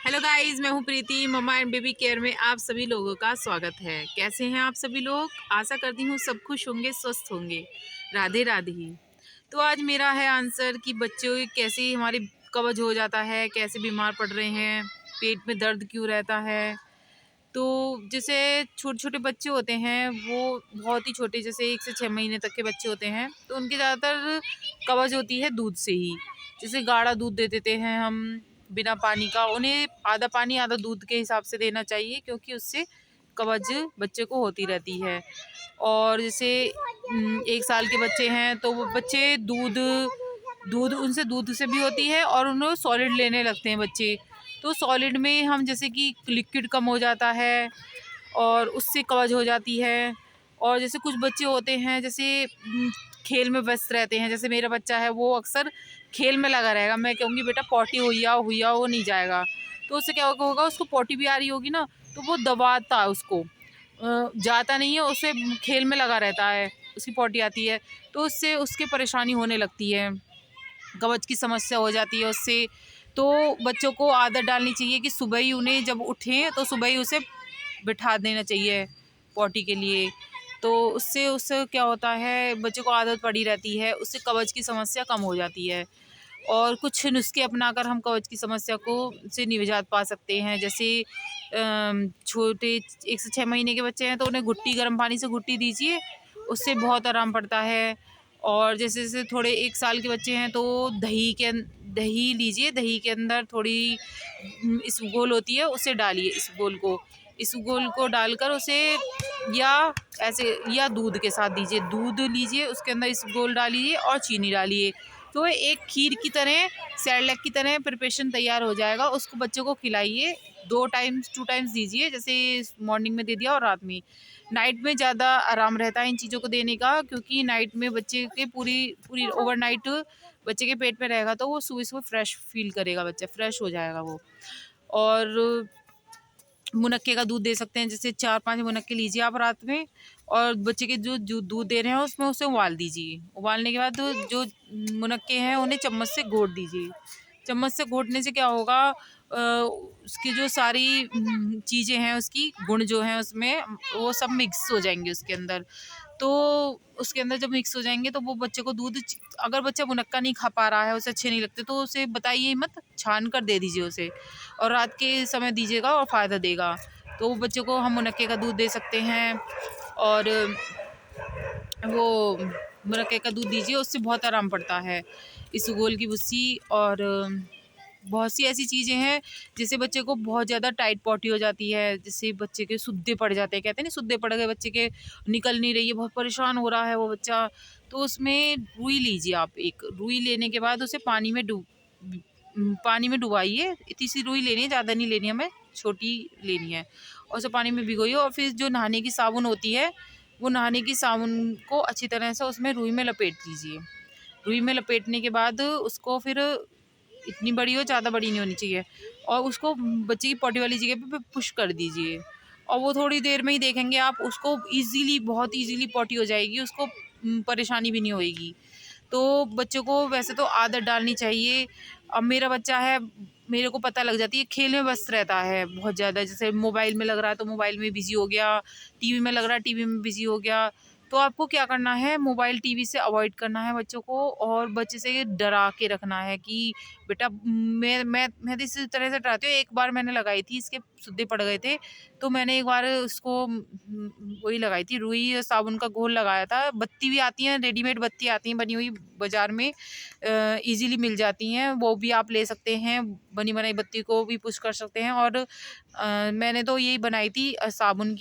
Hello guys, मैं हूँ प्रीति। मम्मा and baby care में आप सभी लोगों का स्वागत है। कैसे हैं आप सभी लोग? आशा करती हूँ सब खुश होंगे, स्वस्थ होंगे। राधे राधे ही। तो आज मेरा है आंसर कि बच्चों कैसे हमारे कब्ज हो जाता है, कैसे बीमार पड़ रहे हैं, पेट में दर्द क्यों रहता है। तो जैसे छोटे छोटे बच्चे होते हैं, वो बहुत ही छोटे, जैसे 1 से 6 महीने तक के बच्चे होते हैं, तो उनकी ज़्यादातर कब्ज होती है दूध से ही। जैसे गाढ़ा दूध दे देते हैं हम बिना पानी का, उन्हें आधा पानी आधा दूध के हिसाब से देना चाहिए, क्योंकि उससे कब्ज बच्चे को होती रहती है। और जैसे 1 साल के बच्चे हैं तो वो बच्चे दूध दूध उनसे दूध से भी होती है, और उन्हें सॉलिड लेने लगते हैं बच्चे। तो सॉलिड में हम जैसे कि लिक्विड कम हो जाता है और उससे कब्ज हो जाती है। और जैसे कुछ बच्चे होते हैं, जैसे खेल में व्यस्त रहते हैं, जैसे मेरा बच्चा है वो अक्सर खेल में लगा रहेगा। मैं कहूँगी बेटा पॉटी हुई वो नहीं जाएगा, तो उससे क्या होगा, उसको पॉटी भी आ रही होगी ना, तो वो दबाता है उसको, जाता नहीं है, उसे खेल में लगा रहता है, उसकी पॉटी आती है तो उससे उसके परेशानी होने लगती है, कब्ज की समस्या हो जाती है उससे। तो बच्चों को आदत डालनी चाहिए कि सुबह ही उन्हें जब उठें तो सुबह ही उसे बिठा देना चाहिए पॉटी के लिए। तो उससे उससे क्या होता है, बच्चे को आदत पड़ी रहती है, उससे कब्ज की समस्या कम हो जाती है। और कुछ नुस्खे अपनाकर हम कब्ज की समस्या को से निजात पा सकते हैं। जैसे छोटे 1 से 6 महीने के बच्चे हैं तो उन्हें घुट्टी, गर्म पानी से घुट्टी दीजिए, उससे बहुत आराम पड़ता है। और जैसे जैसे थोड़े 1 साल के बच्चे हैं तो दही लीजिए, दही के अंदर थोड़ी इसबगोल होती है, उसे डालिए, इसबगोल को डालकर उसे, या ऐसे, या दूध के साथ दीजिए। दूध लीजिए, उसके अंदर इसबगोल डालिए और चीनी डालिए, तो एक खीर की तरह, सैरलैक की तरह प्रिपरेशन तैयार हो जाएगा। उसको बच्चों को खिलाइए, 2 टाइम्स दीजिए, जैसे मॉर्निंग में दे दिया और रात में। नाइट में ज़्यादा आराम रहता है इन चीज़ों को देने का, क्योंकि नाइट में बच्चे के पूरी पूरी ओवरनाइट बच्चे के पेट में रहेगा, तो वो सुबह सुबह फ्रेश फील करेगा, बच्चा फ्रेश हो जाएगा वो। और मुनक्के का दूध दे सकते हैं, जैसे 4-5 मुनक्के लीजिए आप रात में, और बच्चे के जो दूध दे रहे हैं उसमें उसे उबाल दीजिए। उबालने के बाद जो मुनक्के हैं उन्हें चम्मच से घोट दीजिए। चम्मच से घोटने से क्या होगा, उसकी जो सारी चीज़ें हैं, उसकी गुण जो हैं उसमें, वो सब मिक्स हो जाएंगे उसके अंदर। तो उसके अंदर जब मिक्स हो जाएंगे तो वो बच्चे को दूध, अगर बच्चा मुनक्का नहीं खा पा रहा है, उसे अच्छे नहीं लगते, तो उसे बताइए मत, छान कर दे दीजिए उसे, और रात के समय दीजिएगा और फ़ायदा देगा। तो वो बच्चों को हम मुनक्के का दूध दे सकते हैं, और वो मुनक्के का दूध दीजिए, उससे बहुत आराम पड़ता है। इसबगोल की भुस्सी, और बहुत सी ऐसी चीज़ें हैं जिससे बच्चे को बहुत ज़्यादा टाइट पॉटी हो जाती है, जिससे बच्चे के सुद्दे पड़ जाते हैं, कहते हैं ना, सुद्दे पड़ गए बच्चे के, निकल नहीं रही है, बहुत परेशान हो रहा है वो बच्चा। तो उसमें रुई लीजिए आप, एक रुई लेने के बाद उसे पानी में डुबाइए। इतनी सी रुई लेनी है, ज़्यादा नहीं लेनी है, हमें छोटी लेनी है, और उसे पानी में भिगोइए। और फिर जो नहाने की साबुन होती है, वो नहाने की साबुन को अच्छी तरह से उसमें रुई में लपेट दीजिए। रुई में लपेटने के बाद उसको फिर, इतनी बड़ी हो, ज़्यादा बड़ी नहीं होनी चाहिए, और उसको बच्चे की पॉटी वाली जगह पे पुश कर दीजिए, और वो थोड़ी देर में ही देखेंगे आप, उसको ईज़िली, बहुत ईज़िली पॉटी हो जाएगी, उसको परेशानी भी नहीं होएगी। तो बच्चों को वैसे तो आदत डालनी चाहिए। अब मेरा बच्चा है, मेरे को पता लग जाती है, खेल में व्यस्त रहता है बहुत ज़्यादा, जैसे मोबाइल में लग रहा है तो मोबाइल में बिज़ी हो गया, टीवी में लग रहा है टीवी में बिज़ी हो गया। तो आपको क्या करना है, मोबाइल टीवी से अवॉइड करना है बच्चों को, और बच्चे से डरा के रखना है कि बेटा, मैं तो इसी तरह से डराती हूँ। एक बार मैंने लगाई थी, इसके सुद्दे पड़ गए थे, तो मैंने एक बार उसको वही लगाई थी, रुई और साबुन का घोल लगाया था। बत्ती भी आती है, रेडीमेड बत्ती आती हैं बनी हुई बाज़ार में, ईज़िली मिल जाती हैं, वो भी आप ले सकते हैं, बनी बनाई बत्ती को भी पुश कर सकते हैं। और मैंने तो यही बनाई थी, साबुन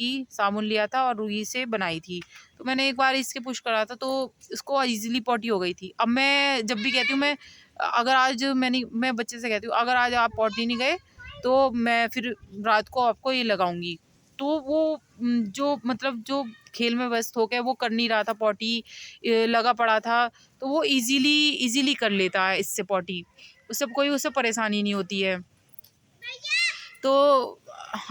लिया था और रुई से बनाई थी। तो मैंने एक बार इसके पुश करा था, तो इसको ईज़िली पॉटी हो गई थी। अब मैं जब भी कहती हूँ, अगर आज मैं बच्चे से कहती हूँ, अगर आज आप पॉटी नहीं गए तो मैं फिर रात को आपको ये लगाऊंगी। तो वो जो मतलब जो खेल में व्यस्त हो गया, वो कर नहीं रहा था पॉटी, लगा पड़ा था, तो वो इजीली कर लेता है इससे पॉटी, उससे कोई उसे परेशानी नहीं होती है। तो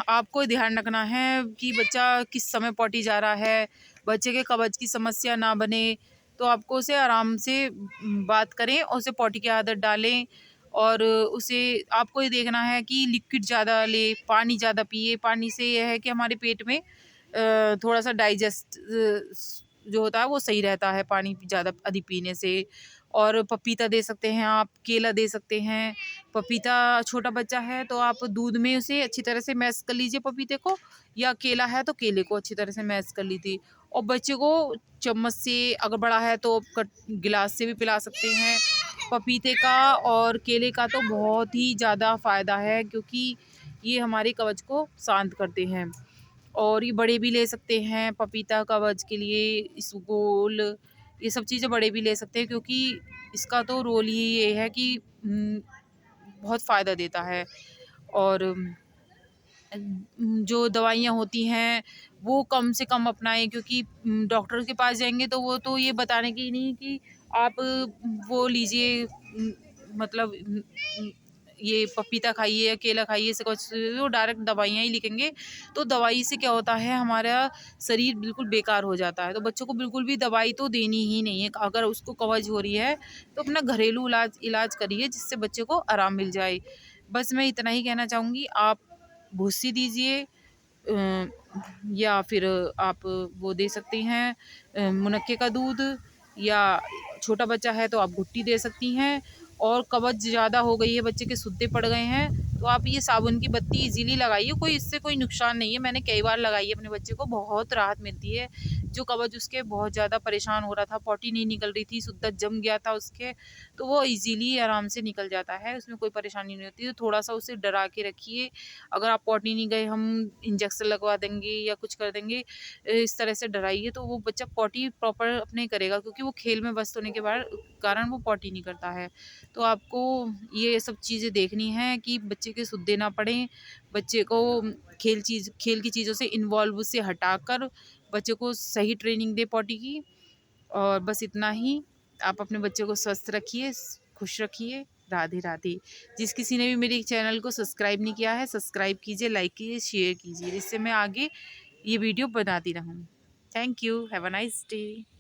आपको ध्यान रखना है कि बच्चा किस समय पॉटी जा रहा है, बच्चे के कब्ज की समस्या ना बने। तो आपको उसे आराम से बात करें और उसे पॉटी की आदत डालें, और उसे आपको ये देखना है कि लिक्विड ज़्यादा ले, पानी ज़्यादा पिए। पानी से ये है कि हमारे पेट में थोड़ा-सा डाइजेस्ट जो होता है वो सही रहता है पानी ज़्यादा अधिक पीने से। और पपीता दे सकते हैं आप, केला दे सकते हैं। पपीता छोटा बच्चा है तो आप दूध में उसे अच्छी तरह से मैश कर लीजिए पपीते को, या केला है तो केले को अच्छी तरह से मैश कर लीजिए। और बच्चे को चम्मच से, अगर बड़ा है तो कट गिलास से भी पिला सकते हैं। पपीते का और केले का तो बहुत ही ज़्यादा फ़ायदा है, क्योंकि ये हमारे कब्ज़ को शांत करते हैं। और ये बड़े भी ले सकते हैं, पपीता कब्ज़ के लिए, इसबगोल, ये सब चीज़ें बड़े भी ले सकते हैं, क्योंकि इसका तो रोल ही ये है कि बहुत फ़ायदा देता है। और जो दवाइयाँ होती हैं वो कम से कम अपनाएँ, क्योंकि डॉक्टर के पास जाएँगे तो वो तो ये बताने की नहीं कि आप वो लीजिए, मतलब ये पपीता खाइए या केला खाइए, ऐसे कुछ वो डायरेक्ट दवाइयाँ ही लिखेंगे। तो दवाई से क्या होता है, हमारा शरीर बिल्कुल बेकार हो जाता है। तो बच्चों को बिल्कुल भी दवाई तो देनी ही नहीं है। अगर उसको कब्ज़ हो रही है तो अपना घरेलू इलाज करिए, जिससे बच्चे को आराम मिल जाए। बस मैं इतना ही कहना चाहूँगी। आप भूसी दीजिए, या फिर आप वो दे सकती हैं मुनक्के का दूध, या छोटा बच्चा है तो आप घुट्टी दे सकती हैं। और कब्ज़ ज़्यादा हो गई है, बच्चे के सुद्दे पड़ गए हैं, तो आप ये साबुन की बत्ती इजीली लगाइए। कोई इससे कोई नुकसान नहीं है, मैंने कई बार लगाई है अपने बच्चे को, बहुत राहत मिलती है। जो कब्ज़ उसके बहुत ज़्यादा परेशान हो रहा था, पॉटी नहीं निकल रही थी, सुद्दा जम गया था उसके, तो वो इजीली आराम से निकल जाता है, उसमें कोई परेशानी नहीं होती। तो थोड़ा सा उसे डरा के रखिए। अगर आप पॉटी नहीं गए, हम इंजेक्शन लगवा देंगे या कुछ कर देंगे, इस तरह से डराइए तो वो बच्चा पॉटी प्रॉपर अपने करेगा, क्योंकि वो खेल में व्यस्त होने के कारण वो पॉटी नहीं करता है। तो आपको ये सब चीज़ें देखनी है कि बच्चे के सुद्दे ना पड़ें। बच्चे को खेल की चीज़ों से इन्वॉल्व उसे हटाकर बच्चे को सही ट्रेनिंग दें पॉटी की। और बस इतना ही। आप अपने बच्चे को स्वस्थ रखिए, खुश रखिए। राधे राधे। जिस किसी ने भी मेरे चैनल को सब्सक्राइब नहीं किया है, सब्सक्राइब कीजिए, लाइक कीजिए, शेयर कीजिए, जिससे मैं आगे ये वीडियो बनाती रहूँ। Thank you. Have a nice day.